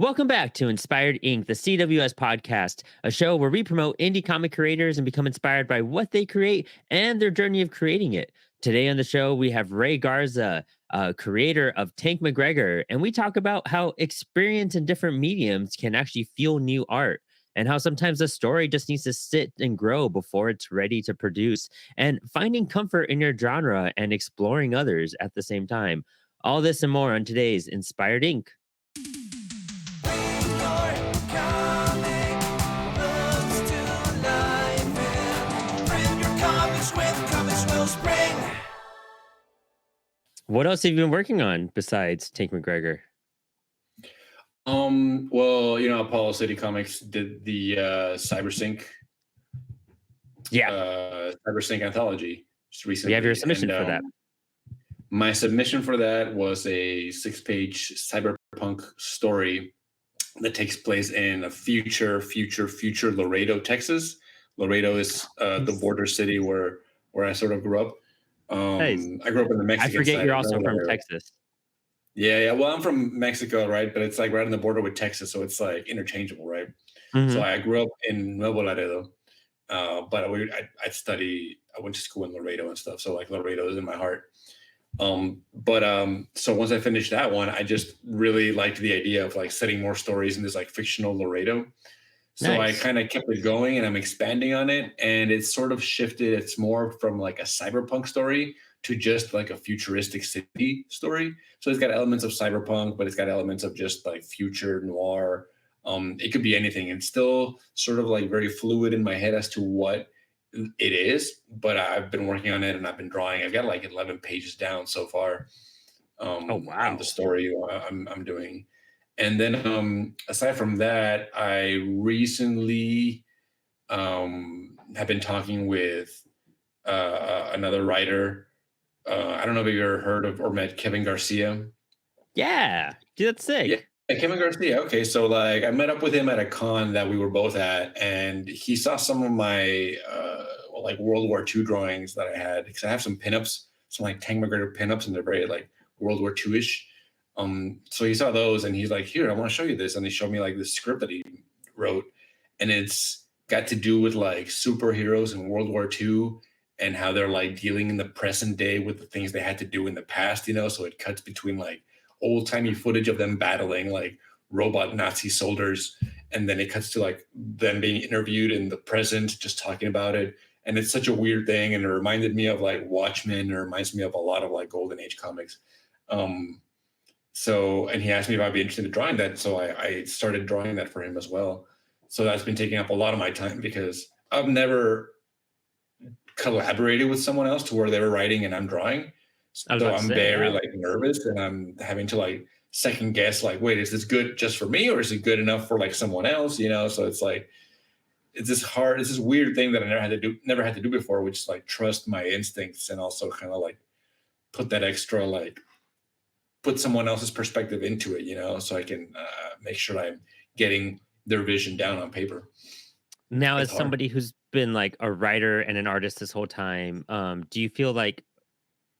Welcome back to Inspired Inc., the CWS podcast, a show where we promote indie comic creators and become inspired by what they create and their journey of creating it. Today on the show, we have Rey Garza, creator of Tank McGreggor, and we talk about how experience in different mediums can actually fuel new art, and how sometimes a story just needs to sit and grow before it's ready to produce, and finding comfort in your genre and exploring others at the same time. All this and more on today's Inspired Inc. What else have you been working on besides Tank McGregor? Apollo City Comics did the Yeah, Cybersync anthology just we have your recently. submission for that. My submission for that was a 6-page cyberpunk story that takes place in a future Laredo, Texas. Laredo is the border city where I sort of grew up. Nice. I grew up in the I Mexican forget side you're of also from nowhere. Texas. Yeah. Well, I'm from Mexico, right? But it's like right on the border with Texas, so it's like interchangeable, right? So Mhm. I grew up in Nuevo Laredo, but I went to school in Laredo and stuff. So like Laredo is in my heart. So once I finished that one, I just really liked the idea of like setting more stories in this like fictional Laredo. So I Nice. kind of kept it going and I'm expanding on it. And it's sort of shifted. It's more from like a cyberpunk story to just like a futuristic city story. So it's got elements of cyberpunk, but it's got elements of just like future noir. It could be anything. It's still sort of like very fluid in my head as to what it is, but I've been working on it and I've been drawing. I've got like 11 pages down so far Oh, on the wow. story I'm doing. And then aside from that, I recently have been talking with another writer. I don't know if you've ever heard of or met Kevin Garcia. Yeah. Dude, that's Yeah, sick. Kevin Garcia. Okay, so like I met up with him at a con that we were both at, and he saw some of my like World War II drawings that I had because I have some pinups, some like Tank McGregor pinups, and they're very like World War II ish. So he saw those, and he's like, "Here, I want to show you this," and he showed me like this script that he wrote, and it's got to do with like superheroes in World War II and how they're like dealing in the present day with the things they had to do in the past, you know. So it cuts between like old timey footage of them battling like robot Nazi soldiers, and then it cuts to like them being interviewed in the present, just talking about it. And it's such a weird thing, and it reminded me of like Watchmen. It reminds me of a lot of like Golden Age comics. Um, and he asked me if I'd be interested in drawing that, so I started drawing that for him as well. So that's been taking up a lot of my time because I've never collaborated with someone else to where they were writing and I'm drawing. I was So about to I'm say, very yeah. like nervous and I'm having to like second guess like, wait, is this good just for me or is it good enough for like someone else? You know, so it's like it's this weird thing that I never had to do before, which is like trust my instincts and also kind of like put that extra like put someone else's perspective into it, you know, so I can make sure I'm getting their vision down on paper. Now, It's as hard. somebody who's been like a writer and an artist this whole time, do you feel like,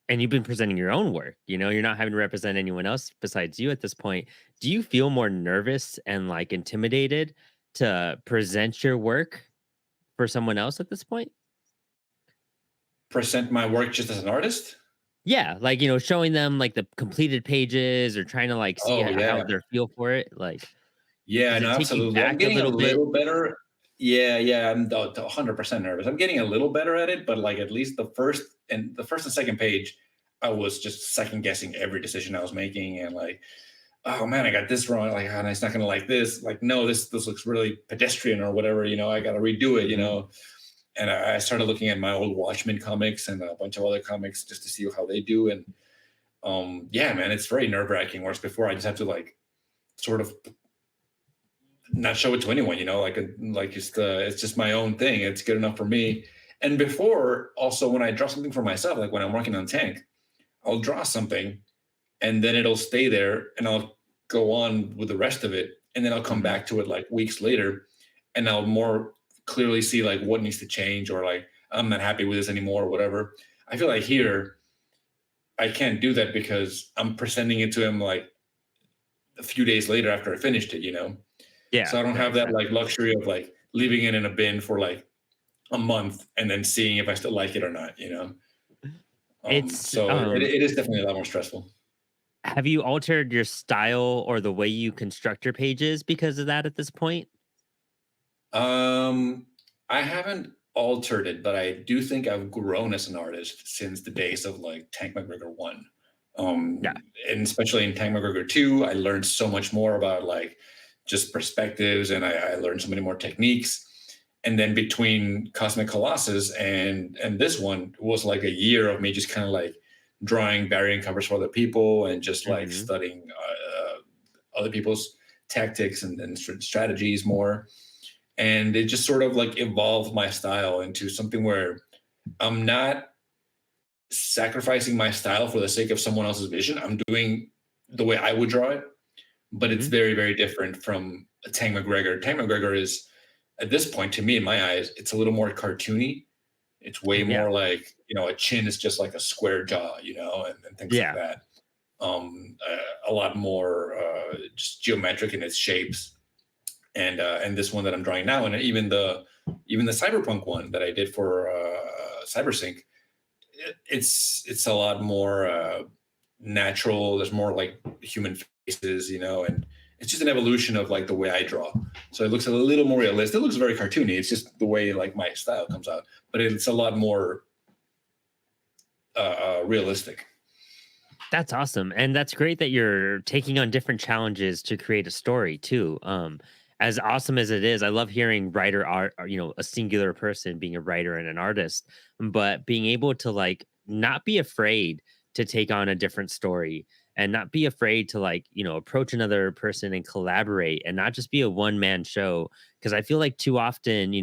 and you've been presenting your own work, you're not having to represent anyone else besides you at this point. Do you feel more nervous and like intimidated to present your work for someone else at this point? Present my work just as an artist. Yeah, like, showing them, like, the completed pages or trying to, like, see Oh how yeah. their feel for it, like, Yeah, does no, it take you absolutely. I'm back a getting a little bit? little better. Yeah, I'm 100% nervous. I'm getting a little better at it, but like at least the first and second page, I was just second guessing every decision I was making, and like, oh man, I got this wrong. Like, oh, it's not gonna like this. Like, no, this looks really pedestrian or whatever. You know, I got to redo it. You Mhm. know, and I started looking at my old Watchmen comics and a bunch of other comics just to see how they do. And yeah, man, it's very nerve wracking. Whereas before, I just have to like sort of not show it to anyone, you know, like it's just my own thing. It's good enough for me. And before, also when I draw something for myself, like when I'm working on Tank, I'll draw something and then it'll stay there and I'll go on with the rest of it. And then I'll come Mhm. back to it like weeks later and I'll more clearly see like what needs to change or like I'm not happy with this anymore or whatever. I feel like here I can't do that because I'm presenting it to him like a few days later after I finished it, Yeah, So I don't that have makes that sense. like luxury of like leaving it in a bin for like a month and then seeing if I still like it or not. It's So it is definitely a lot more stressful. have you altered your style or the way you construct your pages because of that at this point? Um, I haven't altered it, but I do think I've grown as an artist since the days of like Tank McGregor 1. Yeah. And especially in Tank McGregor 2, I learned so much more about like just perspectives, and I learned so many more techniques. And then between Cosmic Colossus and this one was like a year of me just kind of like drawing variant covers for other people and just like Mhm. studying other people's tactics and strategies more. And it just sort of like evolved my style into something where I'm not sacrificing my style for the sake of someone else's vision. I'm doing the way I would draw it, but it's Mhm. very, very different from Tank McGregor. Tank McGregor is, at this point, to me, in my eyes, it's a little more cartoony. It's way Yeah. more like, a chin is just like a square jaw, and things like Yeah. that. A lot more just geometric in its shapes. And this one that I'm drawing now, and even the cyberpunk one that I did for CyberSync, it's a lot more natural. There's more like human faces, and it's just an evolution of like the way I draw. So it looks a little more realistic. It looks very cartoony. It's just the way like my style comes out, but it's a lot more realistic. That's awesome, and that's great that you're taking on different challenges to create a story too. As awesome as it is, I love hearing writer art, or, a singular person being a writer and an artist, but being able to like not be afraid to take on a different story and not be afraid to like, approach another person and collaborate and not just be a one man show. Because I feel like too often,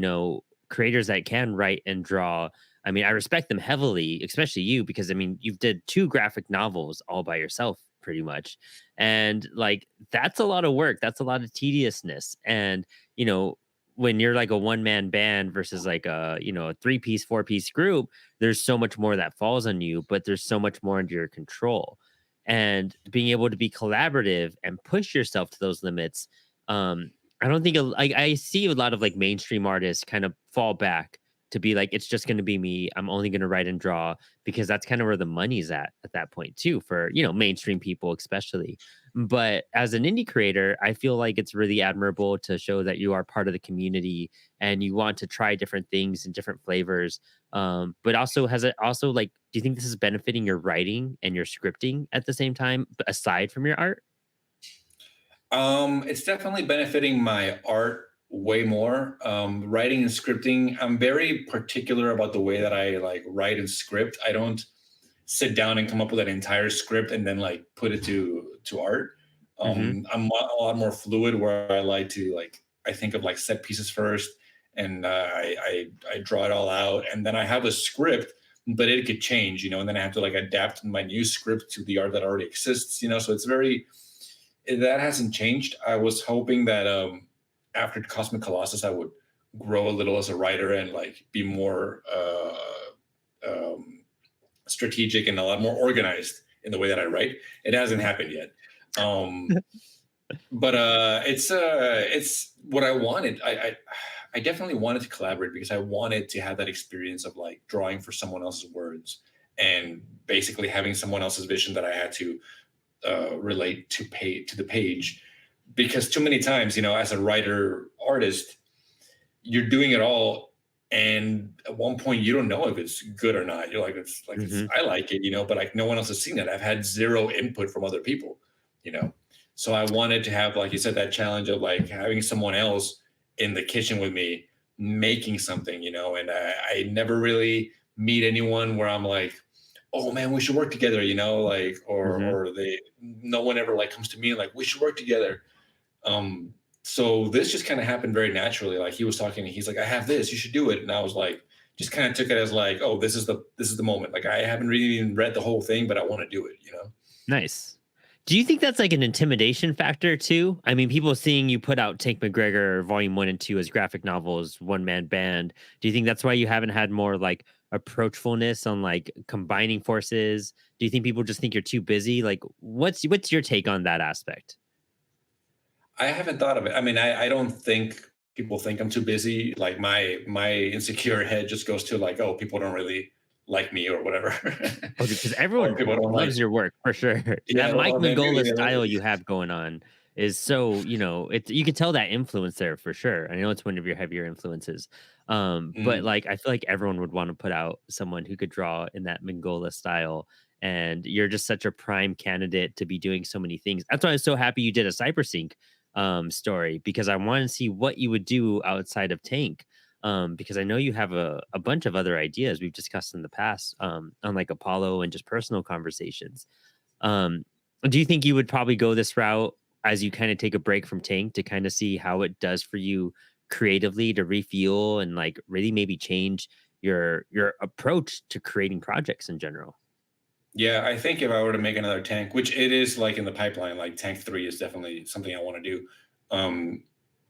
creators that can write and draw, I mean, I respect them heavily, especially you, because I mean, you've did 2 graphic novels all by yourself pretty much. And like that's a lot of work. That's a lot of tediousness. And, you know, when you're like a one man band versus like a 3-piece, 4-piece group, there's so much more that falls on you, but there's so much more under your control. And being able to be collaborative and push yourself to those limits, I don't think I see a lot of like mainstream artists kind of fall back to be like, it's just going to be me. I'm only going to write and draw because that's kind of where the money's at that point too, for mainstream people especially. But as an indie creator, I feel like it's really admirable to show that you are part of the community and you want to try different things and different flavors. But also, has it also like, do you think this is benefiting your writing and your scripting at the same time, aside from your art? It's definitely benefiting my art way more. Writing and scripting, I'm very particular about the way that I like write and script. I don't sit down and come up with an entire script and then like put it to art. Hmm. I'm a lot more fluid where I like to like I think of like set pieces first, and I draw it all out, and then I have a script, but it could change, and then I have to like adapt my new script to the art that already exists. So it's very that hasn't changed. I was hoping that after Cosmic Colossus, I would grow a little as a writer and like be more strategic and a lot more organized in the way that I write. It hasn't happened yet. But it's what I wanted. I definitely wanted to collaborate because I wanted to have that experience of like drawing for someone else's words and basically having someone else's vision that I had to relate to the page. Because too many times, as a writer artist, you're doing it all, and at one point you don't know if it's good or not. You're like, it's Hmm. I like it, but like no one else has seen it. I've had zero input from other people, you know. So I wanted to have, like you said, that challenge of like having someone else in the kitchen with me making something, and I never really meet anyone where I'm like, oh man, we should work together, like, or Hmm. no one ever like comes to me and like we should work together. So this just kind of happened very naturally. Like he was talking, he's like, I have this, you should do it. And I was like, just kind of took it as like, oh, this is the moment. Like I haven't really even read the whole thing, but I want to do it. Nice. Do you think that's like an intimidation factor too? I mean, people seeing you put out Tank McGregor Volume 1 and 2 as graphic novels, one man band. Do you think that's why you haven't had more like approachfulness on like combining forces? Do you think people just think you're too busy? Like, what's your take on that aspect? I haven't thought of it. I mean, I don't think people think I'm too busy. Like my insecure head just goes to like, oh, people don't really like me or whatever, Oh, because or everyone people don't like. loves your work for sure. That Yeah, Mike well, maybe Mignola you know, style you have going on is so, it's you can tell that influence there for sure. I know it's one of your heavier influences. But mm, like I feel like everyone would want to put out someone who could draw in that Mignola style. And you're just such a prime candidate to be doing so many things. That's why I was so happy you did a Cybersync story because I wanted to see what you would do outside of Tank because I know you have a bunch of other ideas we've discussed in the past on like Apollo and just personal conversations. Um, do you think you would probably go this route as you kind of take a break from Tank to kind of see how it does for you creatively to refuel and like really maybe change your approach to creating projects in general? yeah, I think if I were to make another tank, which it is like in the pipeline, like Tank 3 is definitely something I want to do. Um,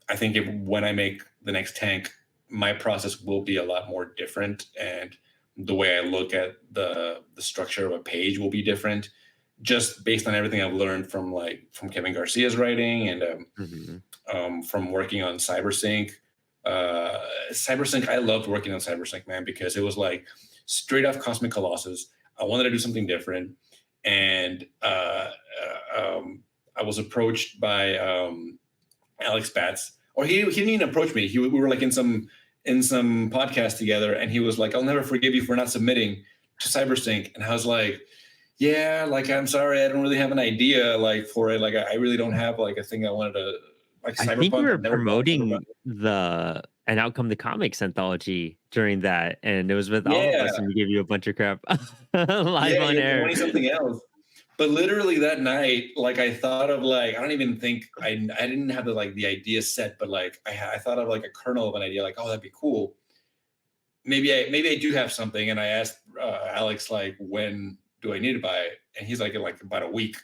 I think if when I make the next tank, my process will be a lot more different, and the way I look at the structure of a page will be different, just based on everything I've learned from from Kevin Garcia's writing and Hmm. from working on CyberSync. CyberSync, I loved working on CyberSync, man, because it was like straight off Cosmic Colossus. I wanted to do something different, and I was approached by Alex Batts, or he didn't even approach me. We were like in some podcast together, and he was like, "I'll never forgive you for not submitting to CyberSync," and I was like, "Yeah, like I'm sorry, I don't really have an idea like for it. Like I really don't have like a thing I wanted to like I think you cyberpunk. were I've never done cyberpunk." promoting the An Outcome the Comics anthology during that, and it was with all of us, Yeah, and we gave you a bunch of crap live yeah, on you're air. promoting something else. But literally that night, like I thought of like I don't even think I didn't have the idea set, but like I thought of like a kernel of an idea, like oh that'd be cool. Maybe I do have something, and I asked Alex like when do I need to buy it, and he's like in like about a week,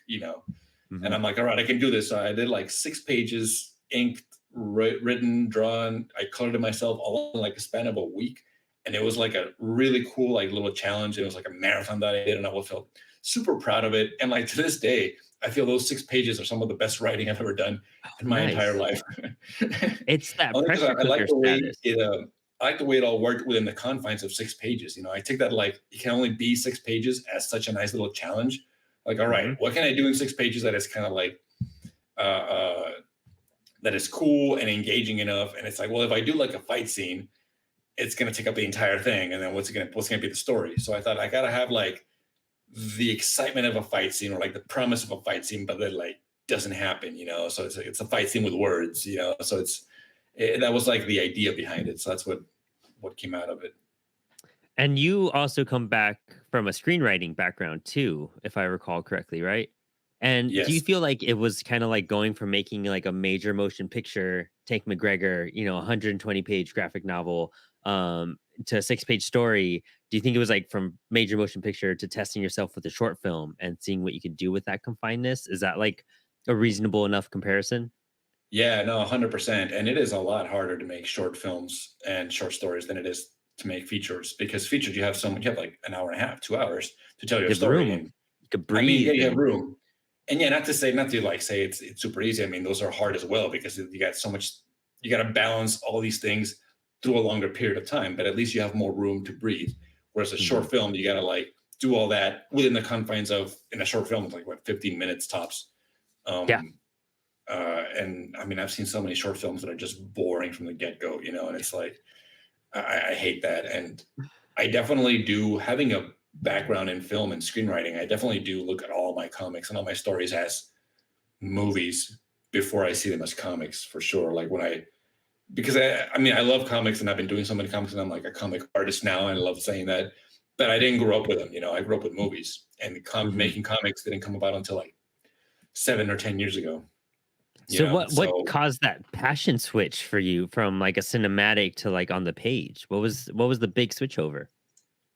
and Mhm. I'm like all right, I can do this. So I did like 6 pages, inked, written, drawn. I colored it myself all in like a span of a week, and it was like a really cool like little challenge. It was like a marathon that I did, and I felt super proud of it. And like to this day, I feel those 6 pages are some of the best writing I've ever done Oh, in my entire nice. life. It's that Only because pressure I like cooker the way status. it. I like the way it all worked within the confines of 6 pages. I take that like it can only be 6 pages as such a nice little challenge. Like, all right, Mhm. what can I do in 6 pages that is kind of like uh, uh, that is cool and engaging enough? And it's like, well, if I do like a fight scene, it's gonna take up the entire thing, and then what's gonna be the story? So I thought I gotta have like the excitement of a fight scene or like the promise of a fight scene, but then like doesn't happen, So it's a fight scene with words, So that was like the idea behind it. So that's what came out of it. And you also come back from a screenwriting background too, if I recall correctly, right? And do you Yes. feel like it was kind of like going from making like a major motion picture, Tank McGregor, 120-page graphic novel, to a 6-page story? Do you think it was like from major motion picture to testing yourself with a short film and seeing what you could do with that confinedness? Is that like a reasonable enough comparison? Yeah, no, 100%. And it is a lot harder to make short films and short stories than it is to make features, because features you have like an hour and a half, 2 hours to tell your You have story. And room, you could I mean, yeah, breathe, you have and room. And yeah, not to like say it's super easy. I mean, those are hard as well because you got so much, you got to balance all these things through a longer period of time, but at least you have more room to breathe. Whereas a Mhm. short film, you got to like do all that within the confines of, in a short film, it's like what, 15 minutes tops. Yeah. Um, and I mean, I've seen so many short films that are just boring from the get go, and it's like, I hate that. And I definitely do, having a background in film and screenwriting, I definitely do look at all my comics and all my stories as movies before I see them as comics for sure. Like because I mean, I love comics and I've been doing so many comics and I'm like a comic artist now. And I love saying that, but I didn't grow up with them. I grew up with movies, and Mhm. making comics didn't come about until like 7 or 10 years ago, So what So caused that passion switch for you from like a cinematic to like on the page? What was the big switch over?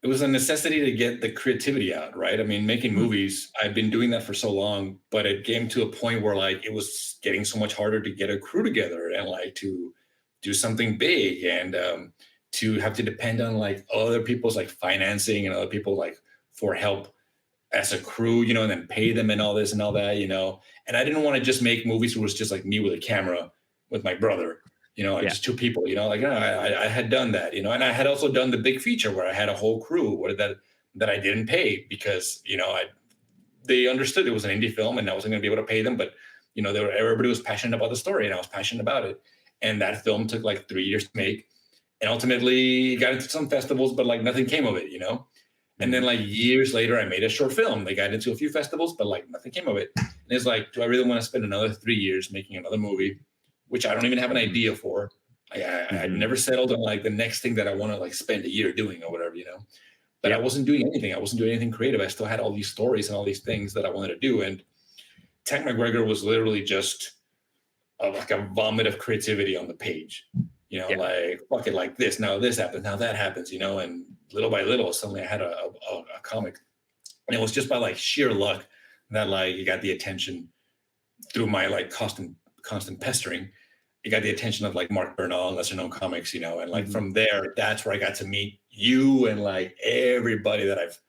it was a necessity to get the creativity out, right? I mean, making Hmm. movies, I've been doing that for so long, but it came to a point where like it was getting so much harder to get a crew together and like to do something big, and to have to depend on like other people's like financing and other people like for help as a crew, and then pay them and all this and all that, And I didn't want to just make movies where it was just like me with a camera with my brother, like Yeah. just two people, like I had done that, and I had also done the big feature where I had a whole crew that I didn't pay because, they understood it was an indie film and I wasn't going to be able to pay them, but everybody was passionate about the story and I was passionate about it. And that film took like 3 years to make and ultimately got into some festivals, but like nothing came of it. And then Mhm. like years later, I made a short film. They got into a few festivals, but like nothing came of it. And it's like, do I really want to spend another 3 years making another movie, which I don't even have an Mhm. idea for? I Mhm. never settled on like the next thing that I want to like spend a year doing or whatever. But I Yep. wasn't doing anything. I wasn't doing anything creative. I still had all these stories and all these things that I wanted to do. And Tank McGregor was literally just like a vomit of creativity on the page. Yeah. Like fuck it, like this. Now this happens. Now that happens. And little by little, suddenly I had a comic, and it was just by like sheer luck that like it got the attention through my like constant pestering. It got the attention of like Mark Bernal and Lesser Known Comics, and like Mhm. from there, that's where I got to meet you and like everybody that I've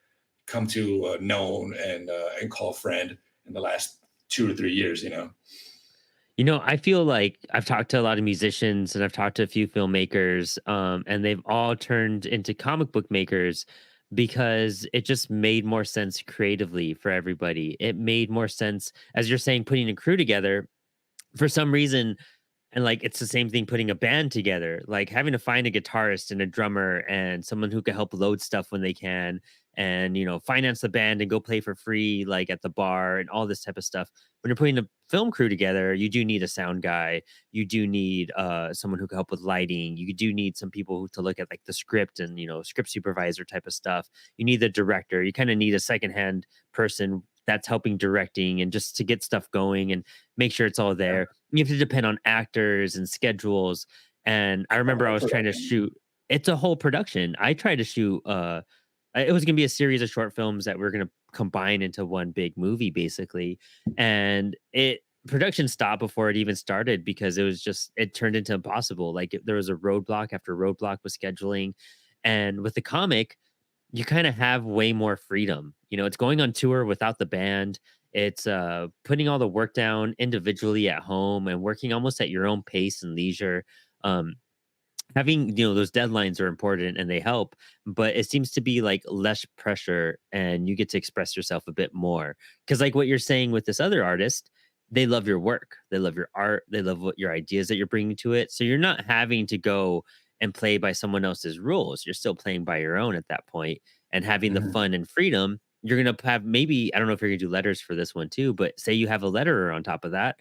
come to known and call friend in the last 2 or 3 years. I feel like I've talked to a lot of musicians and I've talked to a few filmmakers, and they've all turned into comic book makers because it just made more sense creatively for everybody. It made more sense, as you're saying, putting a crew together for some reason. And, like, it's the same thing putting a band together, like, having to find a guitarist and a drummer and someone who can help load stuff when they can and, finance the band and go play for free, like, at the bar and all this type of stuff. When you're putting a film crew together, you do need a sound guy. You do need, someone who can help with lighting. You do need some people to look at, like, the script and, script supervisor type of stuff. You need the director. You kinda need a secondhand person that's helping directing and just to get stuff going and make sure it's all there. You have to depend on actors and schedules. And I A remember I whole was trying to production. shoot. It's a whole production. I tried to shoot. It was gonna be a series of short films that we're gonna combine into one big movie, basically. And it production stopped before it even started because it turned into impossible. Like there was a roadblock after roadblock with scheduling, and with the comic you kind of have way more freedom. It's going on tour without the band. It's putting all the work down individually at home and working almost at your own pace and leisure. Um, Having those deadlines are important and they help, but it seems to be like less pressure and you get to express yourself a bit more because like what you're saying with this other artist, they love your work, they love your art, they love what your ideas that you're bringing to it, so you're not having to go and play by someone else's rules. You're still playing by your own at that point and having the Mhm. fun and freedom. You're going to have, maybe I don't know if you're going to do letters for this one too, but say you have a letterer on top of that.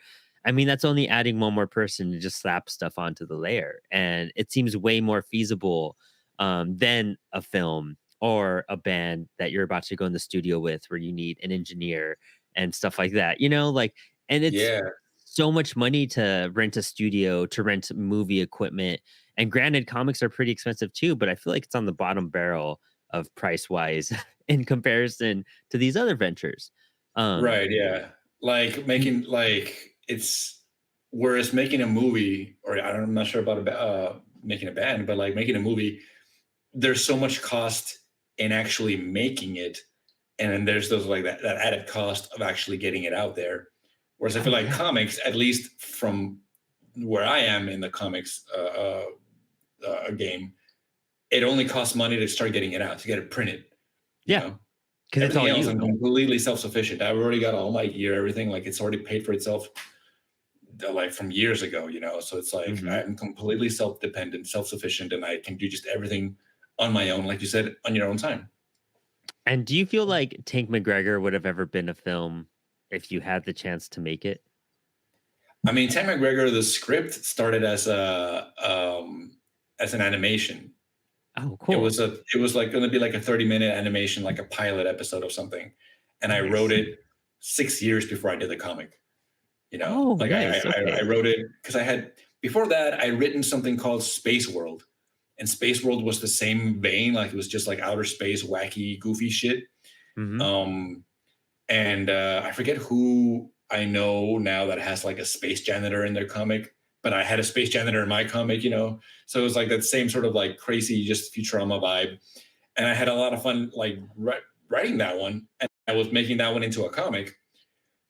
I mean, that's only adding one more person to just slap stuff onto the layer, and it seems way more feasible, than a film or a band that you're about to go in the studio with, where you need an engineer and stuff like that. Like, and it's Yeah. so much money to rent a studio, to rent movie equipment, and granted, comics are pretty expensive too, but I feel like it's on the bottom barrel of price wise in comparison to these other ventures. Um, Right. Yeah. Like making like it's whereas making a movie, or I'm not sure about making a band, but like making a movie, there's so much cost in actually making it, and then there's those like that added cost of actually getting it out there. Whereas I feel oh like yeah, comics, at least from where I am in the comics game, it only costs money to start getting it out, to get it printed. You yeah, know, because it's Everything all else, you. I'm completely self-sufficient. I've already got all my gear, everything. Like it's already paid for itself, like from years ago. So it's like Mhm. I'm completely self-dependent, self-sufficient, and I can do just everything on my own, like you said, on your own time. And do you feel like Tank McGregor would have ever been a film if you had the chance to make it? I mean, Tank McGregor, the script started as an animation. Oh, It cool. was like going to be like a 30-minute animation, like a pilot episode of something, and I wrote Nice. it 6 years before I did the comic. Oh, Like nice. I Okay. wrote it because I had before that I written something called Space World, and Space World was the same vein, like it was just like outer space, wacky, goofy shit. Mhm. Um, and I forget who I know now that has like a space janitor in their comic, but I had a space janitor in my comic. So it was like that same sort of like crazy, just Futurama vibe, and I had a lot of fun like writing that one. I was making that one into a comic.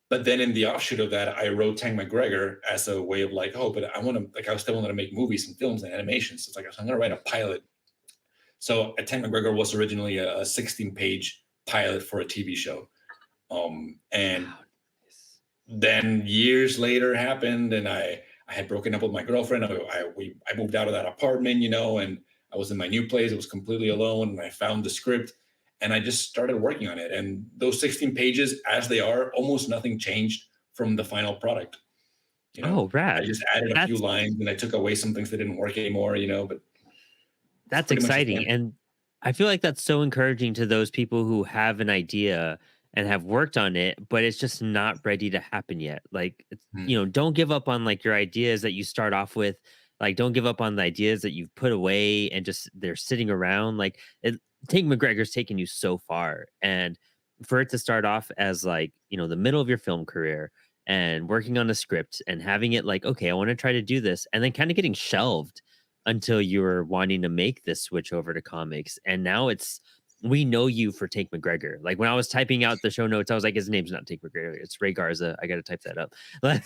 But then in the offshoot of that, I wrote Tank McGregor as a way of like, oh, but I want to, like, I still wanted to make movies and films and animations. So it's like, I'm going to write a pilot. So Tank McGregor was originally a 16-page pilot for a TV show. And Wow. Nice. then years later happened, and I had broken up with my girlfriend. I moved out of that apartment, and I was in my new place. It was completely alone, and I found the script, and I just started working on it. And those 16 pages, as they are, almost nothing changed from the final product. Oh, I rad. just added a few That's lines, and I took away some things that didn't work anymore. But it's That's pretty much the exciting, same. and I feel like that's so encouraging to those people who have an idea and have worked on it, but it's just not ready to happen yet. Like, don't give up on, like, your ideas that you start off with. Like, don't give up on the ideas that you've put away and just they're sitting around. Like, Tank McGregor's taken you so far, and for it to start off as, like, the middle of your film career and working on a script and having it like, okay, I want to try to do this, and then kind of getting shelved until you were wanting to make this switch over to comics. And now we know you for Tank McGregor. Like, when I was typing out the show notes, I was like, his name's not Tank McGregor, it's Rey Garza. I got to type that up. Like,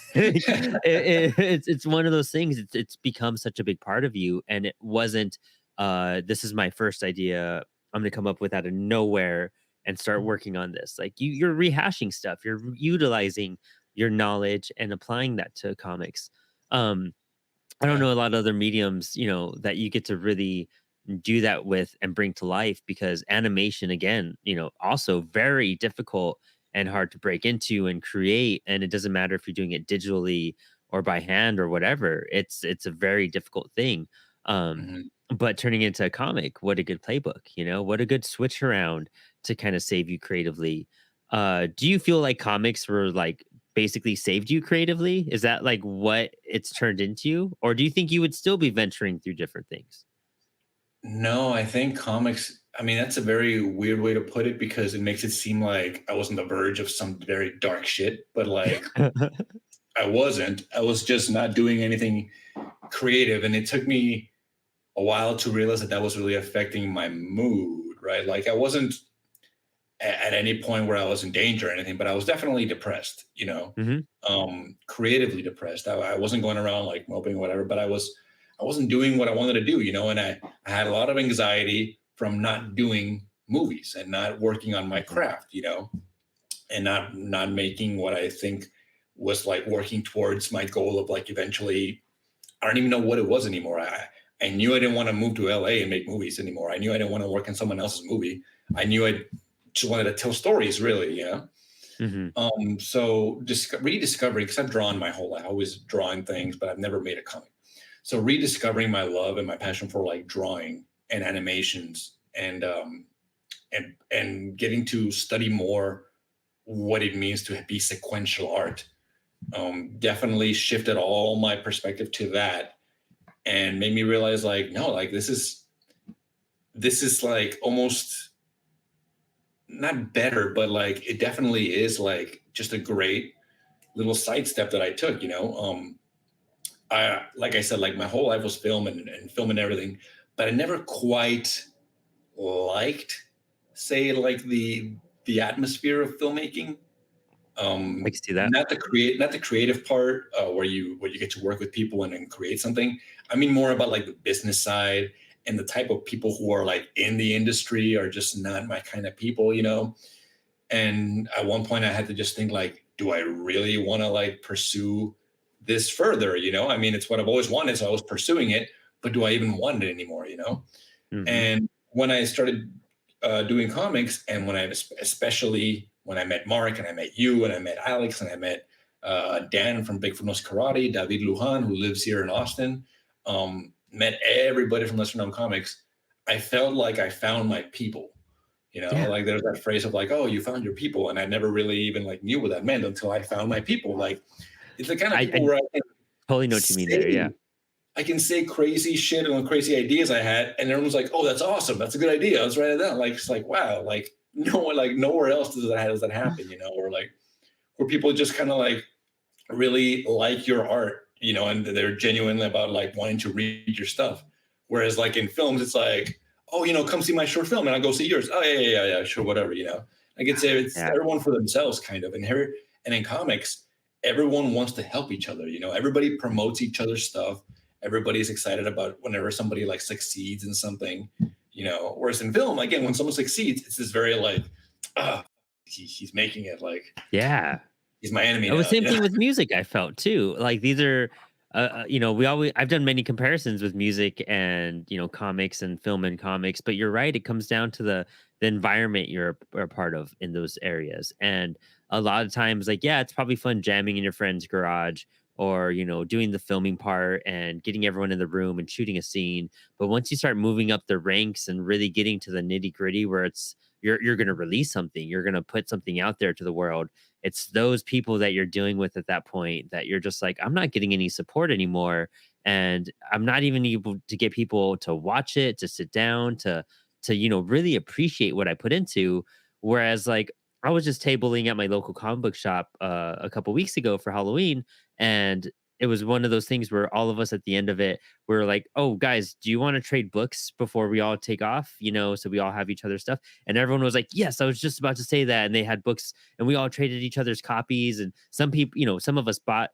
it's one of those things. It's become such a big part of you, and it wasn't. This is my first idea. I'm gonna come up with out of nowhere and start working on this. Like, you're rehashing stuff. You're utilizing your knowledge and applying that to comics. Um, I don't Yeah. know a lot of other mediums, that you get to really do that with and bring to life, because animation, again, also very difficult and hard to break into and create. And it doesn't matter if you're doing it digitally or by hand or whatever. It's a very difficult thing. Um, Mhm. but turning into a comic, what a good playbook, what a good switch around to kind of save you creatively. Do you feel like comics were like basically saved you creatively? Is that like what it's turned into? Or do you think you would still be venturing through different things? No, I think comics, I mean, that's a very weird way to put it because it makes it seem like I was on the verge of some very dark shit, but like I wasn't. I was just not doing anything creative. And it took me a while to realize that that was really affecting my mood, right? Like I wasn't at any point where I was in danger or anything, but I was definitely depressed, Hmm. creatively depressed. I wasn't going around like moping or whatever, but I wasn't doing what I wanted to do, and I had a lot of anxiety from not doing movies and not working on my Hmm. craft, and not making what I think was like working towards my goal of like eventually, I don't even know what it was anymore. I knew I didn't want to move to LA and make movies anymore. I knew I didn't want to work in someone else's movie. I knew I just wanted to tell stories, really, Hmm. So just rediscovering, because I've drawn my whole life, I always drawing things, but I've never made a comic. So rediscovering my love and my passion for like drawing and animations and getting to study more what it means to be sequential art, definitely shifted all my perspective to that and made me realize like, no, like this is like almost not better, but like it definitely is like just a great little sidestep that I took, I, like I said, like my whole life was film and film and everything, but I never quite liked, say, like the atmosphere of filmmaking. I can see that. Not the creative part where you get to work with people and create something. I mean more about like the business side and the type of people who are like in the industry are just not my kind of people. And at one point I had to just think like, do I really want to like pursue this further? I mean, it's what I've always wanted, so I was pursuing it, but do I even want it anymore? Hmm. And when I started doing comics, and especially when I met Mark and I met you and I met Alex and I met Dan from Bigfoot Knows Karate, David Lujan, who lives here in Austin, met everybody from Lesser Known Comics, I felt like I found my people. Yeah. Like there's that phrase of like, oh, you found your people. And I never really even like knew what that meant until I found my people. Like it's the kind of I people where totally know what you mean there. Yeah. say I can say crazy shit and crazy ideas I had, and everyone's like, "Oh, that's awesome! That's a good idea. Let's write it down." Like it's like, wow, like no one, like nowhere else does that happen, or like where people just kind of like really like your art, and they're genuine about like wanting to read your stuff. Whereas like in films, it's like, oh, come see my short film, and I'll go see yours. Oh yeah, yeah, yeah, yeah, sure, whatever. Like it's Yeah. everyone for themselves kind of. And here and in comics, everyone wants to help each other. Everybody promotes each other's stuff. Everybody's excited about whenever somebody like succeeds in something. Whereas in film, again, when someone succeeds, it's this very like, ah, he's making it, like Yeah. he's my enemy It was now. same thing with music, I felt too. Like these are I've done many comparisons with music and, comics and film and comics, but you're right, it comes down to the environment you're a part of in those areas. And a lot of times, like, yeah, it's probably fun jamming in your friend's garage or, doing the filming part and getting everyone in the room and shooting a scene. But once you start moving up the ranks and really getting to the nitty-gritty where it's you're gonna release something, you're gonna put something out there to the world, it's those people that you're dealing with at that point that you're just like, I'm not getting any support anymore. And I'm not even able to get people to watch it, to sit down, to really appreciate what I put into. Whereas like I was just tabling at my local comic book shop a couple weeks ago for Halloween, and it was one of those things where all of us at the end of it were like, "Oh, guys, do you want to trade books before we all take off? So we all have each other's stuff." And everyone was like, "Yes, I was just about to say that." And they had books and we all traded each other's copies. And some people, some of us bought,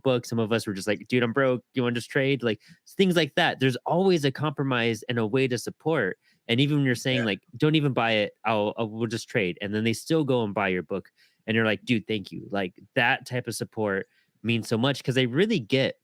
books. Some of us were just like, dude, I'm broke. You want to just trade? Like things like that. There's always a compromise and a way to support. And even when you're saying Yeah, like, don't even buy it, we'll just trade. And then they still go and buy your book. And you're like, dude, thank you. Like that type of support means so much because they really get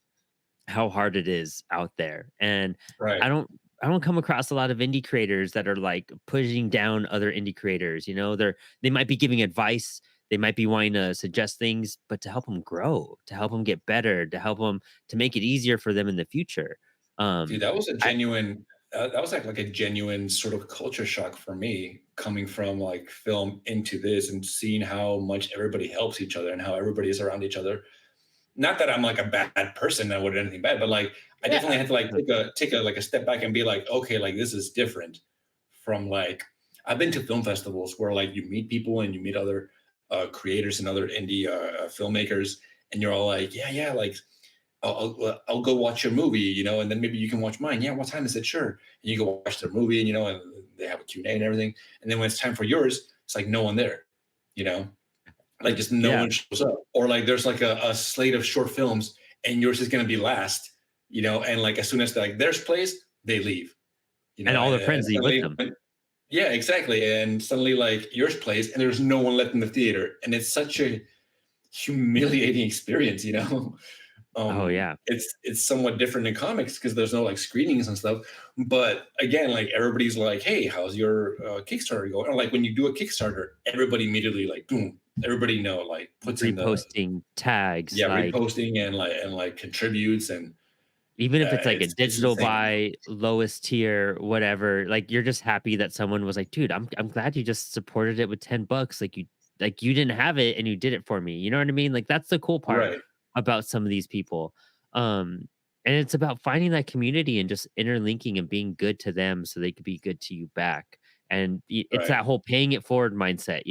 how hard it is out there. And right. I don't I don't come across a lot of indie creators that are like pushing down other indie creators. They might be giving advice, they might be wanting to suggest things, but to help them grow, to help them get better, to help them to make it easier for them in the future. Dude, Um that was a I genuine that was like a genuine sort of culture shock for me coming from like film into this and seeing how much everybody helps each other and how everybody is around each other. Not that I'm like a bad person that would do anything bad, but like I definitely yeah. had to like take a like a step back and be like, okay, like this is different from like I've been to film festivals where like you meet people and you meet other creators and other indie filmmakers, and you're all like, yeah, like I'll go watch your movie, and then maybe you can watch mine. Yeah, what time is it? Sure. And you go watch their movie, and they have a Q&A and everything. And then when it's time for yours, it's like no one there, you know, like just no Yeah. one shows up. Or like there's like a slate of short films and yours is going to be last, and like as soon as like theirs plays, they leave, And all their and friends leave with suddenly, them. yeah, exactly. And suddenly like yours plays and there's no one left in the theater. And it's such a humiliating experience. Oh yeah. It's somewhat different in comics because there's no like screenings and stuff, but again, like everybody's like, hey, how's your Kickstarter going? Or like when you do a Kickstarter, everybody immediately like boom, everybody like puts in the, Reposting tags, yeah, like reposting and contributes, and even if it's like a it's digital insane. buy, lowest tier, whatever, like you're just happy that someone was like, "Dude, I'm glad you just supported it with $10. Like you didn't have it and you did it for me." You know what I mean? Like that's the cool part Right. about some of these people. And it's about finding that community and just interlinking and being good to them so they could be good to you back. And it's Right. that whole paying it forward mindset.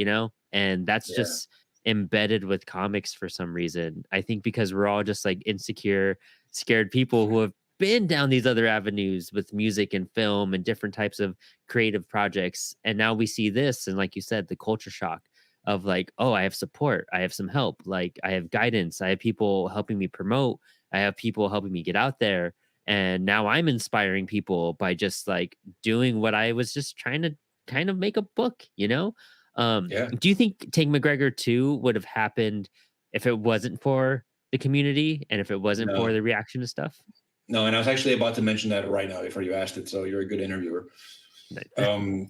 And that's Yeah. just embedded with comics for some reason. I think because we're all just like insecure, scared people who have been down these other avenues with music and film and different types of creative projects. And now we see this. And like you said, the culture shock of like, oh, I have support, I have some help, like I have guidance, I have people helping me promote, I have people helping me get out there. And now I'm inspiring people by just like doing what I was just trying to kind of make a book. Yeah. Do you think Tank McGregor 2 would have happened if it wasn't for the community and if it wasn't for No. the reaction to stuff? No, and I was actually about to mention that right now before you asked it. So you're a good interviewer. Um,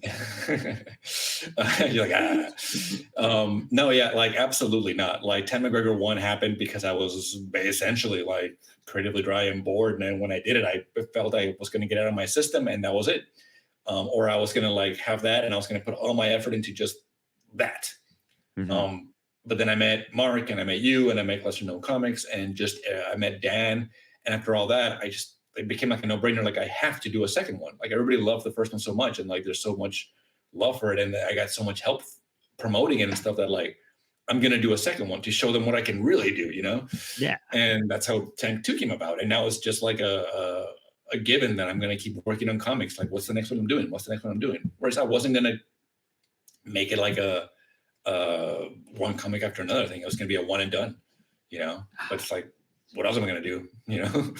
you're like, ah. No, yeah, like absolutely not. Like Tank McGregor 1 happened because I was essentially like creatively dry and bored. And then when I did it, I felt I was going to get out of my system and that was it. Or I was going to like have that and I was going to put all my effort into just that. Mhm. Um, but then I met Mark and I met you and I met Lesser Known Comics and just I met Dan. And after all that, it became like a no brainer. Like I have to do a second one. Like everybody loved the first one so much, and like there's so much love for it, and I got so much help promoting it and stuff that like I'm gonna do a second one to show them what I can really do. Yeah. And that's how Tank 2 came about. And now it's just like a given that I'm gonna keep working on comics. Like, what's the next one I'm doing? What's the next one I'm doing? Whereas I wasn't gonna make it like uh, one comic after another thing. It was going to be a one and done, you know. But it's like, what else am I going to do? You know?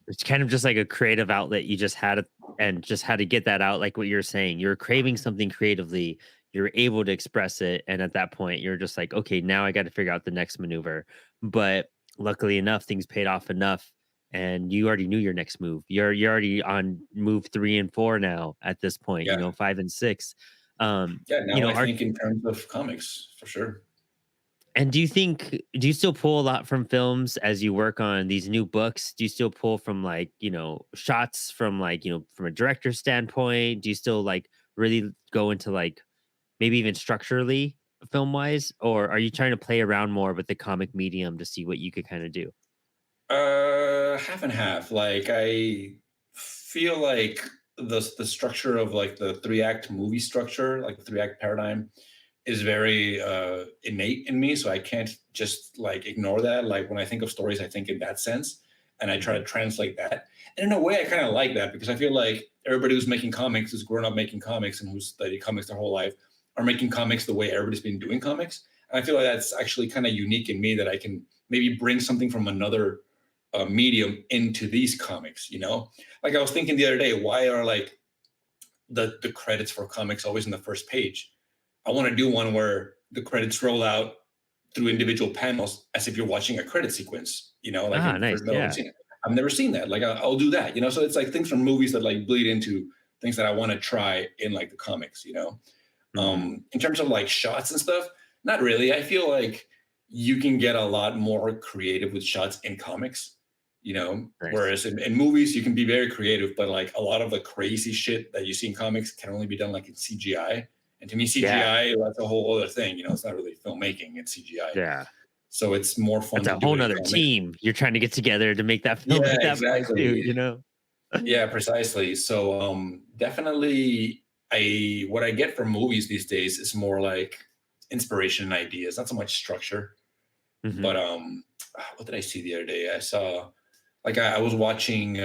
It's kind of just like a creative outlet you just had to, and just had to get that out, like what you're saying. You're craving something creatively, you're able to express it, and at that point, you're just like, "Okay, now I gotta figure out the next maneuver." But luckily enough, things paid off enough, and you already knew your next move. You're already on move 3 and 4 now at this point, Yeah. 5 and 6. Yeah. You Now know, I are think in terms of comics, for sure. And do you still pull a lot from films as you work on these new books? Do you still pull from like, shots from like, from a director's standpoint? Do you still like really go into like maybe even structurally film wise? Or are you trying to play around more with the comic medium to see what you could kind of do? Half and half. Like I feel like the structure of like the three act movie structure, like the three act paradigm, is very innate in me. So I can't just like ignore that. Like when I think of stories, I think in that sense, and I try Mhm. to translate that. And in a way, I kind of like that because I feel like everybody who's making comics, who's grown up making comics, and who's studied comics their whole life, are making comics the way everybody's been doing comics. And I feel like that's actually kind of unique in me that I can maybe bring something from another medium into these comics. You know, like I was thinking the other day, why are like the credits for comics always in the first page? I want to do one where the credits roll out through individual panels as if you're watching a credit sequence, you know, like Ah, in nice. first middle and Yeah. scene. I've never seen that. Like I'll do that, you know. So it's like things from movies that like bleed into things that I want to try in like the comics, you know. Hmm. In terms of like shots and stuff, not really. I feel like you can get a lot more creative with shots in comics, you know, Nice. whereas in movies you can be very creative, but like a lot of the crazy shit that you see in comics can only be done like in CGI. And to me, Yeah. CGI, that's a whole other thing. You know, it's not really filmmaking, it's CGI. Yeah. So it's more fun That's to a do whole it in nother comics. team you're trying to get together to make that film Yeah, at that point too, exactly. you know? Yeah, precisely. So definitely what I get from movies these days is more like inspiration and ideas, not so much structure. Hmm. But what did I see the other day? I saw like I was watching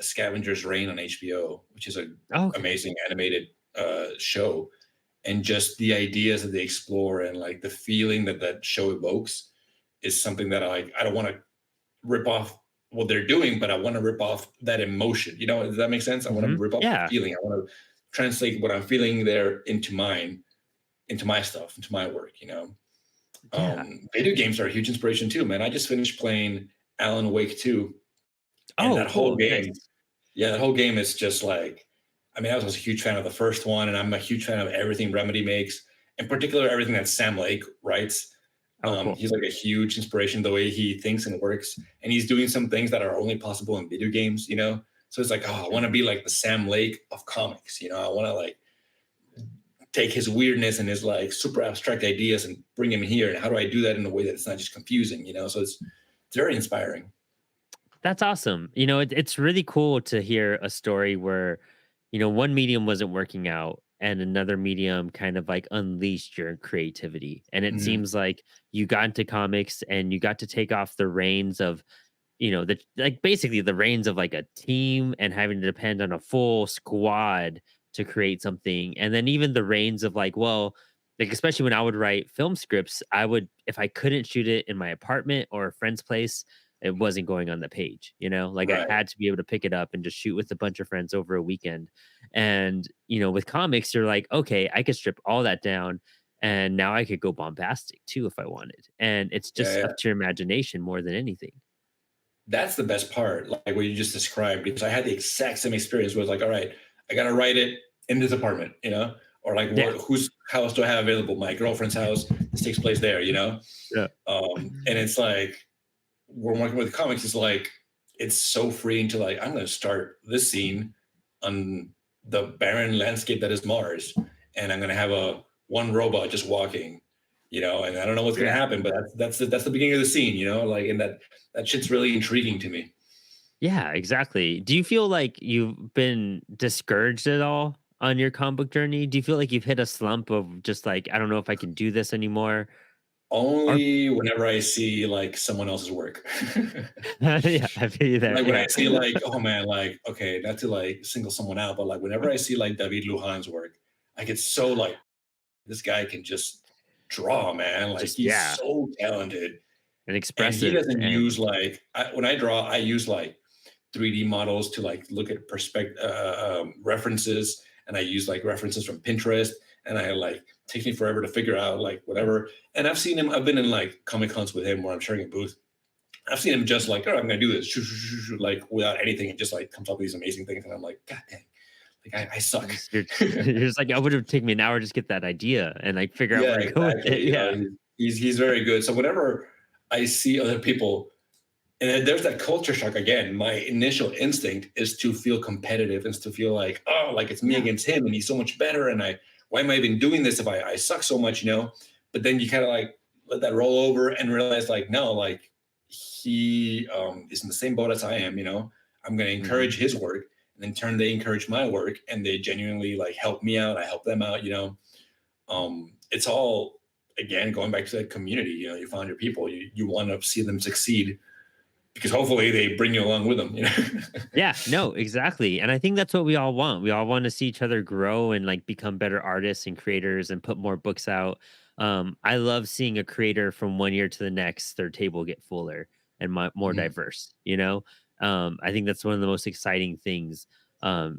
Scavenger's Reign on HBO, which is a Okay. amazing animated show, and just the ideas that they explore and like the feeling that that show evokes is something that I don't want to rip off what they're doing, but I want to rip off that emotion. You know, does that make sense? I want to Hmm. rip off the Yeah. feeling. I want to translate what I'm feeling there into mine, into my stuff, into my work, you know. Yeah. Video games are a huge inspiration too, man. I just finished playing Alan Wake 2, and Oh, that whole cool. Nice. game, yeah, that whole game is just like, I mean, I was a huge fan of the first one, and I'm a huge fan of everything Remedy makes, in particular, everything that Sam Lake writes. Oh, cool. He's like a huge inspiration the way he thinks and works, and he's doing some things that are only possible in video games, you know. So it's like, oh, I want to Mhm. be like the Sam Lake of comics, you know. I want to like take his weirdness and his like super abstract ideas and bring him here. And how do I do that in a way that it's not just confusing, you know? So it's very inspiring. That's awesome. It's really cool to hear a story where, one medium wasn't working out and another medium kind of like unleashed your creativity. And it Mhm. seems like you got into comics and you got to take off the reins of, the like basically the reins of like a team and having to depend on a full squad to create something. And then even the reins of like, well, like especially when I would write film scripts, I would, if I couldn't shoot it in my apartment or a friend's place, it wasn't going on the page, like I Right. had to be able to pick it up and just shoot with a bunch of friends over a weekend. And with comics you're like, okay, I could strip all that down and now I could go bombastic too if I wanted, and it's Yeah, just yeah. up to your imagination more than anything. That's the best part, like what you just described, because I had the exact same experience where it's like, all right, I got to write it in this apartment, you know, or like Yeah. whose house do I have available? My girlfriend's house. This takes place there, you know? Yeah. And it's like, when working with comics, it's like, it's so freeing to like, I'm going to start this scene on the barren landscape that is Mars, and I'm going to have a one robot just walking, you know, and I don't know what's going to Yeah. happen, but that's the beginning of the scene, you know, like, and that shit's really intriguing to me. Yeah, exactly. Do you feel like you've been discouraged at all on your comic book journey? Do you feel like you've hit a slump of just like, I don't know if I can do this anymore? Or Only whenever I see like someone else's work. yeah, I feel you there. Like when I Yeah. see like, oh man, like, okay, not to like single someone out, but like whenever I see like David Lujan's work, I get so like, this guy can just draw, man. Like Just he's yeah, so talented. and And he expressive doesn't use and like when I draw, I use like 3D models to like look at perspective references, and I use like references from Pinterest, and I like takes me forever to figure out like whatever. And I've seen him. I've been in like Comic Cons with him where I'm sharing a booth. I've seen him just like, oh, I'm gonna do this, like without anything, it just like comes up with these amazing things, and I'm like, God dang, like I suck. you're just like, "I would have taken me an hour just get that idea and, like, figure out Yeah, where to go with exactly. it." Yeah. He's very good. So whenever I see other people, and then there's that culture shock again. My initial instinct is to feel competitive and to feel like, oh, like it's me Yeah. against him, and he's so much better. And why am I even doing this if I suck so much, you know? But then you kind of like let that roll over and realize, like, no, like he is in the same boat as I am, you know? I'm going to Mhm. encourage his work, and in turn, they encourage my work, and they genuinely like help me out. I help them out, you know? It's all, again, going back to that community, you know, you found your people, you want to see them succeed because hopefully they bring you along with them. You know? Yeah, no, exactly, and I think that's what we all want. We all wanna see each other grow and, like, become better artists and creators and put more books out. I love seeing a creator from one year to the next, their table get fuller and more Mhm. diverse, you know? I think that's one of the most exciting things,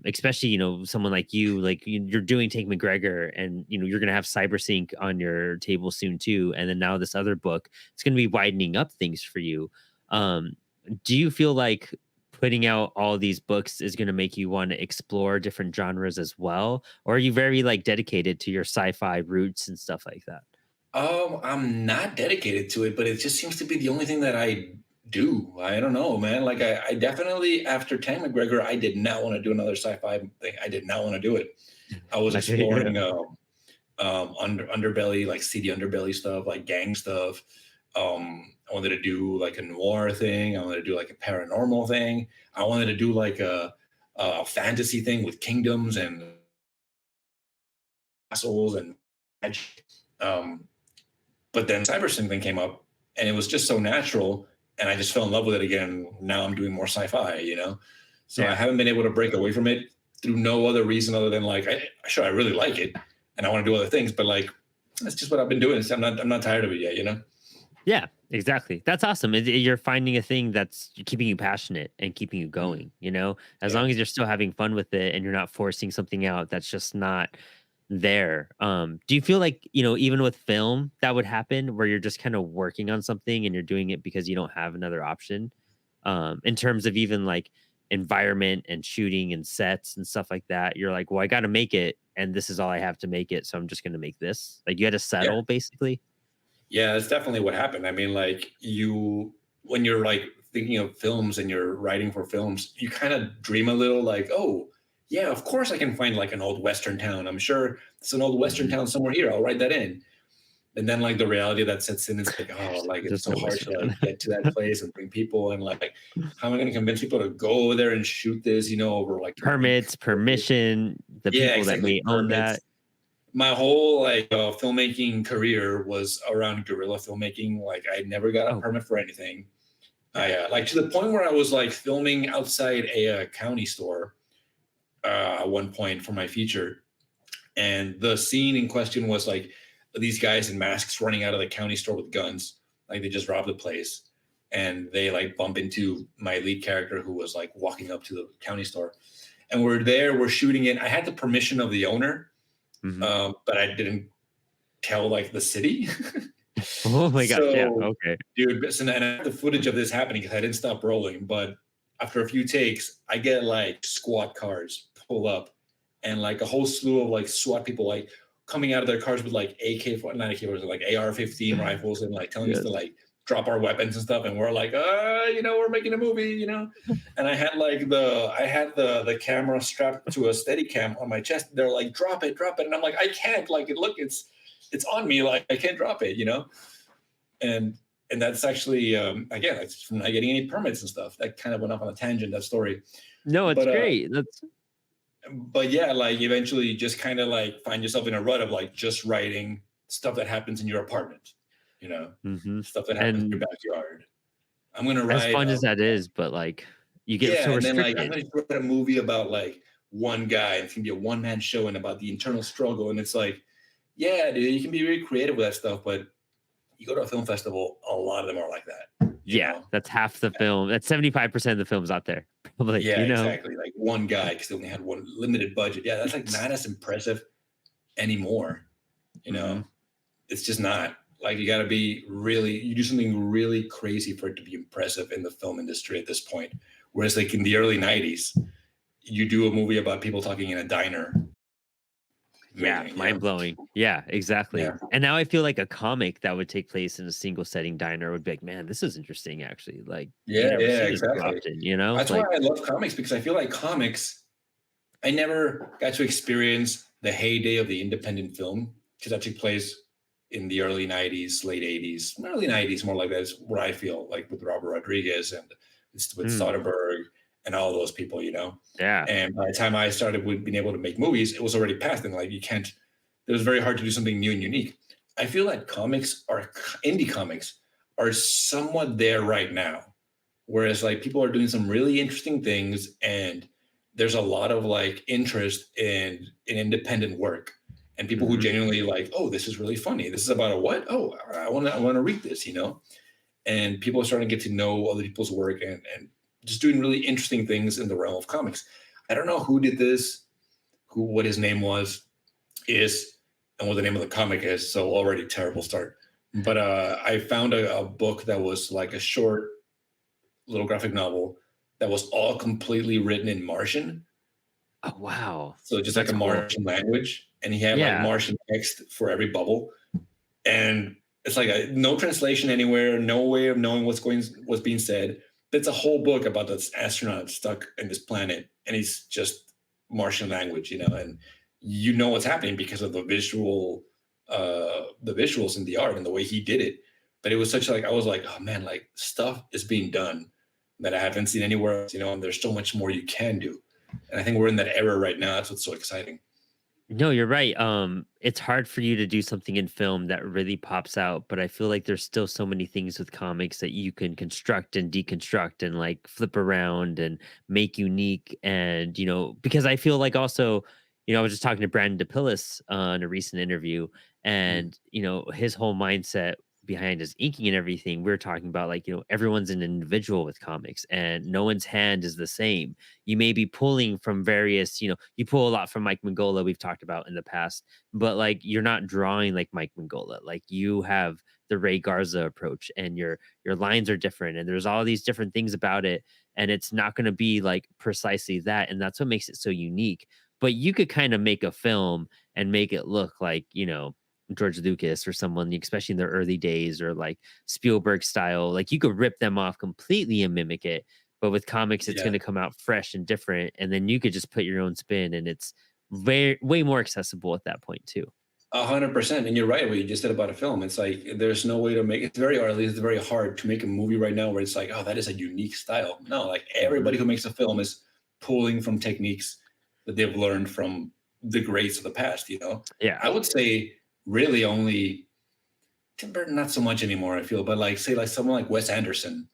especially, someone like you, like, you're doing Tank McGregor and, you're gonna have CyberSync on your table soon too, and then now this other book, it's gonna be widening up things for you. Um, do you feel like putting out all these books is going to make you want to explore different genres as well, or are you very like dedicated to your sci-fi roots and stuff like that? I'm not dedicated to it, but it just seems to be the only thing that I do. I don't know, man. Like I definitely after Tank McGregor, I did not want to do another sci-fi thing. I did not want to do it. I was Yeah. exploring underbelly, like seedy underbelly stuff, like gang stuff. I wanted to do like a noir thing. I wanted to do like a paranormal thing. I wanted to do like a fantasy thing with kingdoms and castles and magic. Um, but then cybersync thing came up, and it was just so natural, and I just fell in love with it again. Now I'm doing more sci-fi, you know. So I Yeah. haven't been able to break away from it through no other reason other than like, sure, I really like it, and I want to do other things, but like that's just what I've been doing. So I'm not tired of it yet, you know. Yeah, exactly. That's awesome. You're finding a thing that's keeping you passionate and keeping you Mm, going, as yeah. long as you're still having fun with it and you're not forcing something out that's just not there. Do you feel like, even with film that would happen where you're just kind of working on something and you're doing it because you don't have another option? In terms of even like environment and shooting and sets and stuff like that, you're like, well, I got to make it and this is all I have to make it. So I'm just going to make this. Like you had to Yeah. settle basically. Yeah, that's definitely what happened. I mean, like when you're like thinking of films and you're writing for films, you kind of dream a little like, oh, yeah, of course I can find like an old Western town. I'm sure it's an old Western Mhm. town somewhere here. I'll write that in. And then like the reality that sets in is like, oh, There's like it's there's so no hard Western to like town. get to that place and bring people and like, how am I going to convince people to go over there and shoot this, you know, over like a week? Permits, permission, the Yeah, people that exactly. may own that. Permits. My whole like filmmaking career was around guerrilla filmmaking. Like I never got a Oh, permit for anything. yeah. I like to the point where I was like filming outside a county store at one point for my feature, and the scene in question was like these guys in masks running out of the county store with guns, like they just robbed the place, and they like bump into my lead character who was like walking up to the county store, and we're shooting it. I had the permission of the owner, Mhm. but I didn't tell like the city. Oh my gosh, yeah, So, okay. dude, listen, and I have the footage of this happening because I didn't stop rolling. But after a few takes, I get like squad cars pull up, and like a whole slew of like SWAT people like coming out of their cars with like not AK, like AR-15 rifles, and like telling us to Yes. like drop our weapons and stuff. And we're like, we're making a movie, you know. And I had the camera strapped to a steady cam on my chest. They're like, drop it, and I'm like, I can't. Like, look, it's on me. Like, I can't drop it, you know. And that's actually again, it's from not getting any permits and stuff. That kind of went off on a tangent, that story. No, it's But great. That's yeah, like eventually you just kind of like find yourself in a rut of like just writing stuff that happens in your apartment, you know, mhm. stuff that happens in And your backyard. I'm gonna as write fun as that is, but, like, you get yeah, so and then like I'm restricted. gonna write a movie about like one guy. It's gonna be a one man show and about the internal struggle. And it's like, Yeah, dude, you can be very creative with that stuff, but you go to a film festival, a lot of them are like that, you Yeah, know? that's half the film. That's 75% of the films out there, probably, Yeah, you know? exactly. Like one guy because they only had one limited budget. Yeah, that's like not as impressive anymore. You Mhm. know, it's just not. Like you got to be really, you do something really crazy for it to be impressive in the film industry at this point. Whereas like in the early '90s, you do a movie about people talking in a diner. Yeah, Amazing, you mind know? blowing. Yeah, exactly. Yeah, And now I feel like a comic that would take place in a single setting diner would be like, "Man, this is interesting actually." Like, you yeah, never yeah, see this too exactly. often, you know? That's why Like I love comics because I feel like comics I never got to experience the heyday of the independent film because that took place in the early '90s, late '80s, early '90s, more like that's where I feel like with Robert Rodriguez and with mm, Soderbergh and all those people, you know. yeah. And by the time I started with being able to make movies, it was already past, and like you can't. It was very hard to do something new and unique. I feel like indie comics are somewhat there right now. Whereas like people are doing some really interesting things and there's a lot of like interest in independent work and people who Mhm. genuinely like, oh, this is really funny. This is about a what? Oh, I want to read this, you know? And people are starting to get to know other people's work and just doing really interesting things in the realm of comics. I don't know who did this, who what his name was, is, and what the name of the comic is. So already terrible start. But I found a book that was like a short little graphic novel that was all completely written in Martian. Oh, wow. So just like That's a cool. Martian language. And he had like Yeah. Martian text for every bubble. And it's like no translation anywhere, no way of knowing what's being said. It's a whole book about this astronaut stuck in this planet, and he's just Martian language, you know, and you know what's happening because of the visuals and the art and the way he did it. But it was such like I was like, oh man, like stuff is being done that I haven't seen anywhere else, you know, and there's so much more you can do. And I think we're in that era right now. That's what's so exciting. No, you're right. It's hard for you to do something in film that really pops out, but I feel like there's still so many things with comics that you can construct and deconstruct and like flip around and make unique. And, because I feel like also, I was just talking to Brandon DePillis in a recent interview, Mm. and, his whole mindset behind his inking and everything. We are talking about like, everyone's an individual with comics and no one's hand is the same. You may be pulling from various, you pull a lot from Mike Mignola we've talked about in the past, but like you're not drawing like Mike Mignola. Like you have the Ray Garza approach and your lines are different and there's all these different things about it and it's not going to be like precisely that, and that's what makes it so unique. But you could kind of make a film and make it look like, George Lucas or someone, especially in their early days, or like Spielberg style. Like you could rip them off completely and mimic it, but with comics, it's Yeah. going to come out fresh and different, and then you could just put your own spin, and it's way more accessible at that point too. 100%. And you're right. What you just said about a film. It's like there's no way to make it's very, or at least it's very hard to make a movie right now where it's like, oh, that is a unique style. No, like Hmm. everybody who makes a film is pulling from techniques that they've learned from the greats of the past, you know? Yeah, I would say really only Tim Burton, not so much anymore, I feel, but like say like someone like Wes Anderson,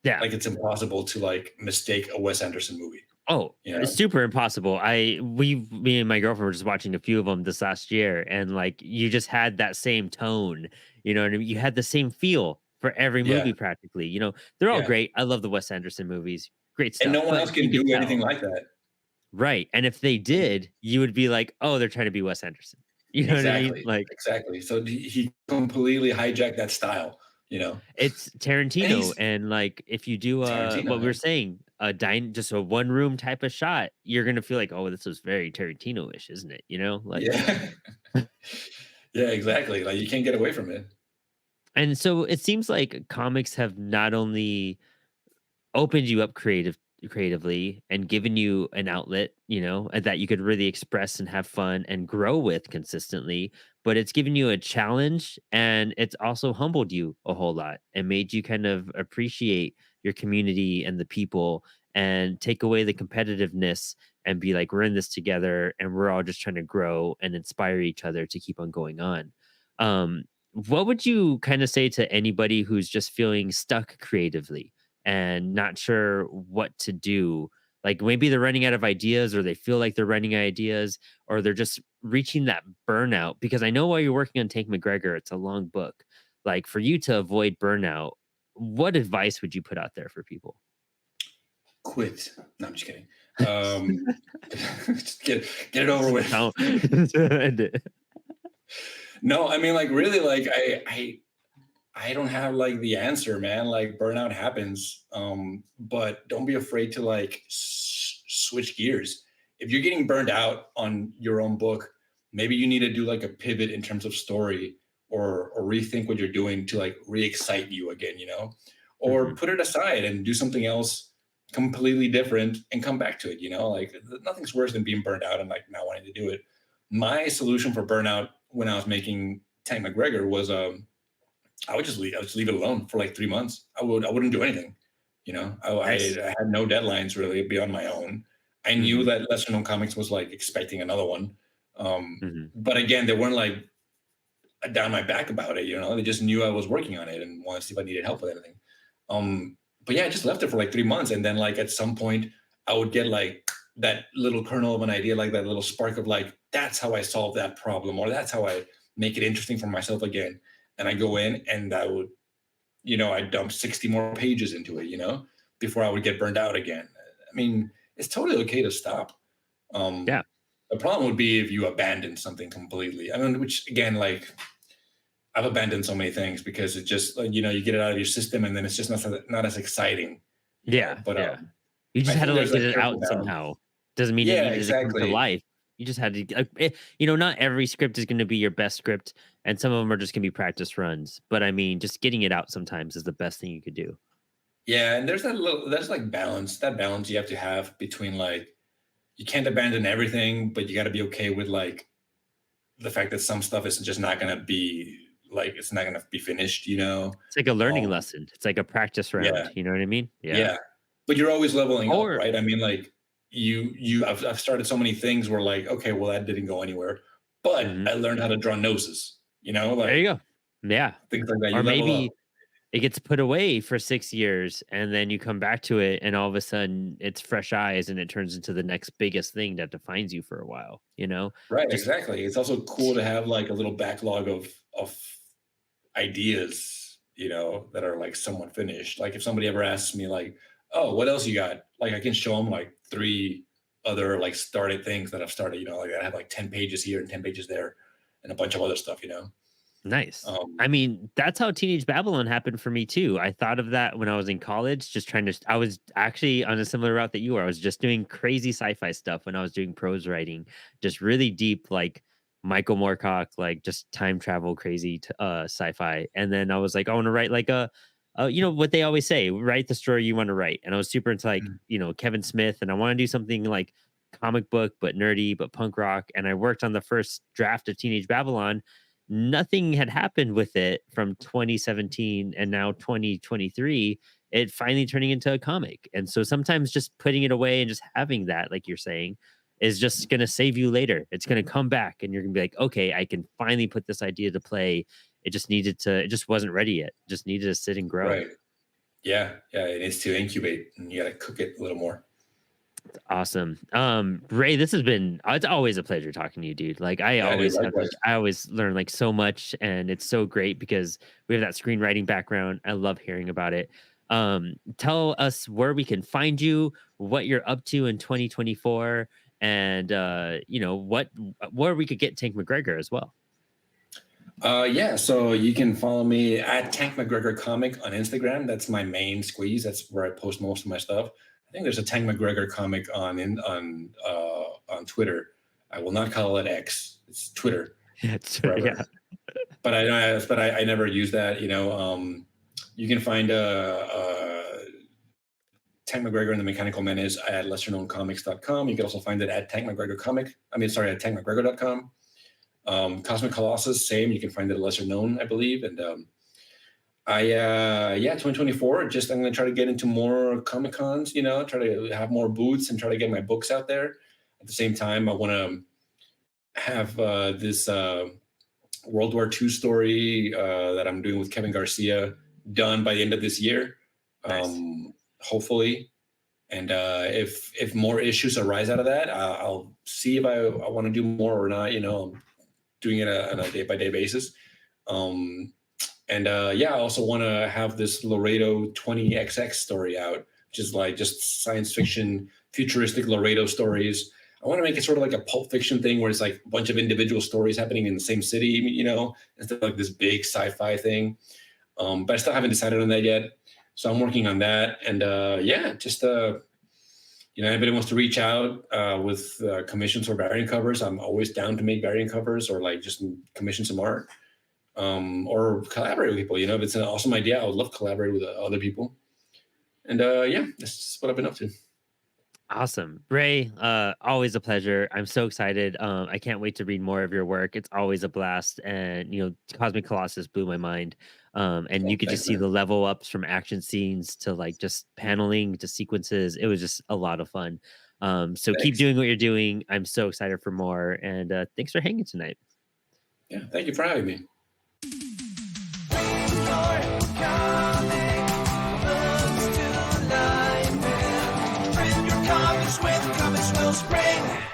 yeah. like it's impossible to like mistake a Wes Anderson movie, Oh, you it's know? super impossible. Me and my girlfriend were just watching a few of them this last year, and like you just had that same tone. You know what I mean? You had the same feel for every Yeah. movie practically. They're all Yeah. great. I love the Wes Anderson movies. Great And stuff. no one But else you can could do anything tell. like that. Right, and if they did, you would be like, "Oh, they're trying to be Wes Anderson." You know what I mean? Exactly, Like, exactly. So he completely hijacked that style, you know? it's And Tarantino, he's and, like, if you do, Tarantino, what we yeah. were saying, just a one-room type of shot, you're gonna feel like, "Oh, this was very Tarantino-ish, isn't it?" You know? Like Yeah. Yeah, exactly, like, you can't get away from it. and so it seems like comics have not only opened you up creatively and given you an outlet, and that you could really express and have fun and grow with consistently, but it's given you a challenge and it's also humbled you a whole lot and made you kind of appreciate your community and the people and take away the competitiveness and be like, we're in this together and we're all just trying to grow and inspire each other to keep on going on. What would you kind of say to anybody who's just feeling stuck creatively and not sure what to do? Like maybe they're running out of ideas, or they feel like they're running out of ideas, or they're just reaching that burnout. Because I know while you're working on Tank McGregor, it's a long book. Like for you to avoid burnout, what advice would you put out there for people? Quit. No, I'm just kidding. Just get it over with. Don't end it. No, I mean, like really, like I don't have like the answer, man. Like burnout happens, but don't be afraid to like switch gears. If you're getting burned out on your own book, maybe you need to do like a pivot in terms of story, or rethink what you're doing to like re-excite you again, or Mhm. put it aside and do something else completely different and come back to it. Like nothing's worse than being burned out and like not wanting to do it. My solution for burnout when I was making Tank McGregor was I would just leave it alone for like 3 months. I wouldn't do anything. Nice. I had no deadlines really beyond my own. I knew Mhm. that Lesser Known Comics was like expecting another one. Mhm. But again, they weren't like down my back about it. They just knew I was working on it and wanted to see if I needed help with anything. But yeah, I just left it for like 3 months. And then like at some point I would get like that little kernel of an idea, like that little spark of like, that's how I solve that problem, or that's how I make it interesting for myself again. And I go in and I dump 60 more pages into it, before I would get burned out again. I mean, it's totally okay to stop. Yeah. Um, the problem would be if you abandon something completely. I mean, which again, like I've abandoned so many things because it just, like, you get it out of your system and then it's just not as exciting. Yeah. But Yeah. You I just had to think like there's get like it careful out balance. somehow. Doesn't mean it Yeah, needed to come to exactly. life. You just had to, not every script is going to be your best script, and some of them are just going to be practice runs. But I mean, just getting it out sometimes is the best thing you could do. Yeah, and there's like that balance you have to have between like you can't abandon everything, but you got to be okay with like the fact that some stuff is just not gonna be like it's not gonna be finished. It's like a learning Um, lesson. It's like a practice yeah, round. You know what I mean? Yeah. yeah, but you're always leveling up, Or right? I mean, like I've started so many things where like, okay, well that didn't go anywhere, but mhm. I learned how to draw noses. There you Like go. Yeah. things like that. Or You level up, maybe it gets put away for 6 years, and then you come back to it, and all of a sudden it's fresh eyes, and it turns into the next biggest thing that defines you for a while. right? Just Exactly. It's also cool to have like a little backlog of ideas, that are like somewhat finished. Like if somebody ever asks me like, "Oh, what else you got?" Like I can show them like three other like started things that I've started. Like I have like 10 pages here and 10 pages there, and a bunch of other stuff. nice. Um, I mean, that's how Teenage Babylon happened for me too. I thought of that when I was in college, just trying to. I was actually on a similar route that you were. I was just doing crazy sci-fi stuff when I was doing prose writing, just really deep, like Michael Moorcock, like just time travel crazy sci-fi. And then I was like, I want to write like what they always say, write the story you want to write. And I was super into like mm, Kevin Smith, and I want to do something like comic book but nerdy but punk rock. And I worked on the first draft of Teenage Babylon. Nothing had happened with it from 2017, and now 2023 it finally turning into a comic. And so sometimes just putting it away and just having that, like you're saying, is just going to save you later. It's going to come back, and you're going to be like, okay, I can finally put this idea to play. It just wasn't ready yet. It just needed to sit and grow. right. Yeah, yeah. It needs to incubate, and you got to cook it a little more. Awesome. Ray, this has been it's always a pleasure talking to you, dude. Like Yeah, dude. Likewise. I always learn like so much, and it's so great because we have that screenwriting background. I love hearing about it. Tell us where we can find you, what you're up to in 2024, and where we could get Tank McGregor as well. Yeah, so you can follow me at Tank McGregor Comic on Instagram. That's my main squeeze. That's where I post most of my stuff. I think there's a Tank McGregor comic on Twitter. I will not call it X. It's Twitter forever. Yeah. But I never use that. You can find Tank McGregor and the Mechanical Menace at lesserknowncomics.com. You can also find it at Tank McGregor Comic. I mean, sorry, at tankmcgregor.com. Cosmic Colossus, same. You can find it at Lesser Known, I believe. And 2024. Just I'm going to try to get into more Comic Cons. Try to have more booths and try to get my books out there. At the same time, I want to have this World War II story that I'm doing with Kevin Garcia done by the end of this year, Nice. hopefully. And if more issues arise out of that, I'll see if I want to do more or not. I'm doing it on a day by day basis. Um, and yeah, I also want to have this Laredo 20XX story out, which is like just science fiction, futuristic Laredo stories. I want to make it sort of like a Pulp Fiction thing where it's like a bunch of individual stories happening in the same city, instead of like this big sci-fi thing. But I still haven't decided on that yet. So I'm working on that. And yeah, just, anybody wants to reach out with commissions or variant covers, I'm always down to make variant covers or like just commission some art or collaborate with people. If it's an awesome idea, I would love to collaborate with other people. And yeah, that's just what I've been up to. Awesome. Ray, always a pleasure. I'm so excited. I can't wait to read more of your work. It's always a blast. And, Cosmic Colossus blew my mind. And Oh, you could just thanks, see man. the level ups from action scenes to like just paneling to sequences. It was just a lot of fun. So keep Thanks. doing what you're doing. I'm so excited for more. And thanks for hanging tonight. Yeah, thank you for having me. Comics with Comics will spring.